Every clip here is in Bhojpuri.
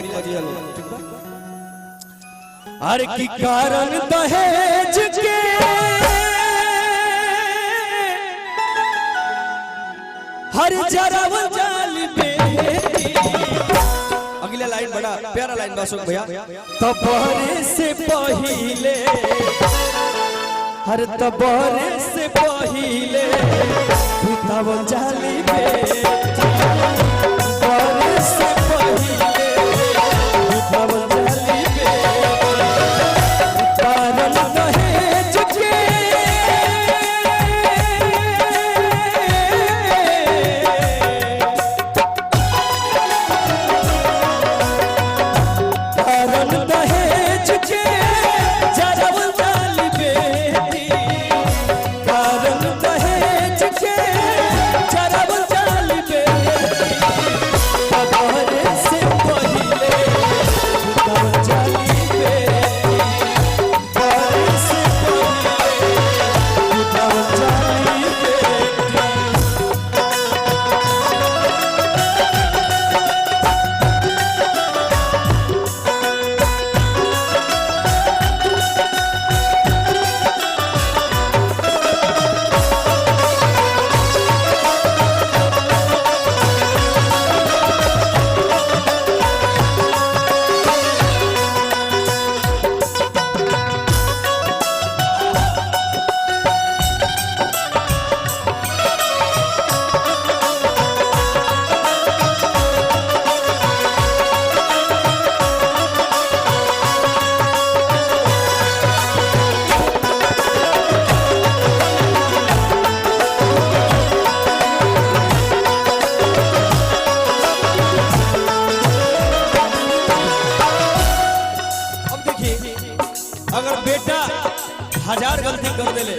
मिला के बजिया लो ठीक बा। हर की कारण दहेज के हर जरब जाल बेटी। अगला लाइन बड़ा प्यारा लाइन बासुक भैया। तबरे से पहिले हर तबरे से पहिले भूतावन जाली बेटी। तबरे से पहिले भूतावन जाली बेटी। कारण दहेज के अगर बेटा 1000 गलती कर देले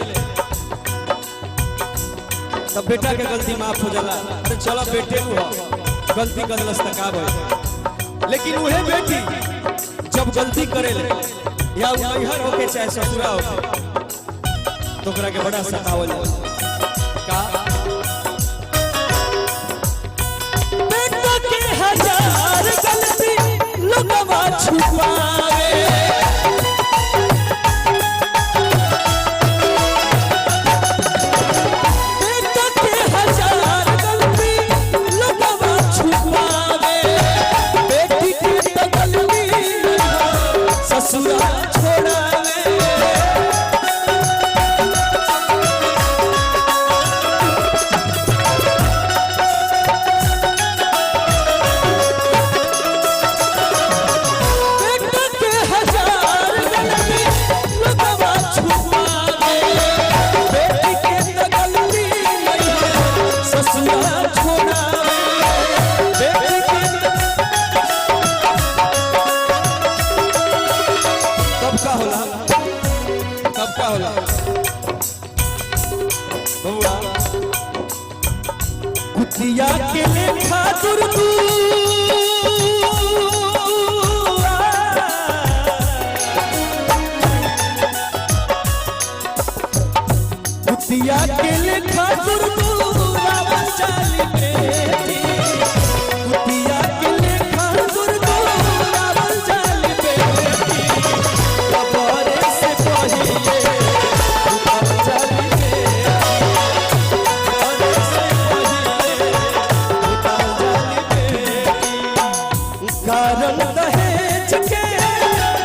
तब बेटा के गलती माफ हो जाला। अरे चलो बेटे को गलती कर लस तक आवे, लेकिन वही बेटी जब गलती करेले या नैहर होके चाहे ससुरा होके तो ओकरा के बड़ा सतावल का। बेटा के 1000 गलती लोगवा छुपावे। कुतिया के लेखा दुर्दू कुतिया के लेखा दुर्दू रावण चाली बेटी। कुतिया के लेखा दुर्दू रावण चाली बेटी। तबरे से पहिले रावण चाली कारण दहेज के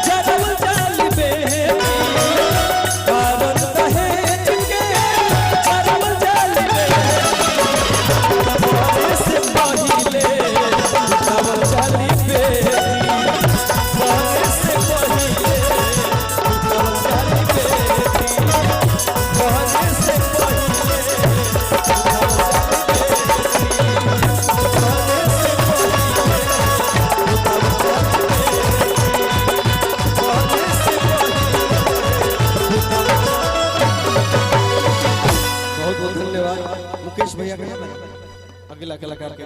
जरब जाल बेटी। कारण दहेज के जरब जाल बेटी। तबरे से पहिले भूतावन जाली बेटी। तबरे से पहिले भूतावन जाली बेटी। तबरे से पहिले मुकेश भैया अगला कलाकार के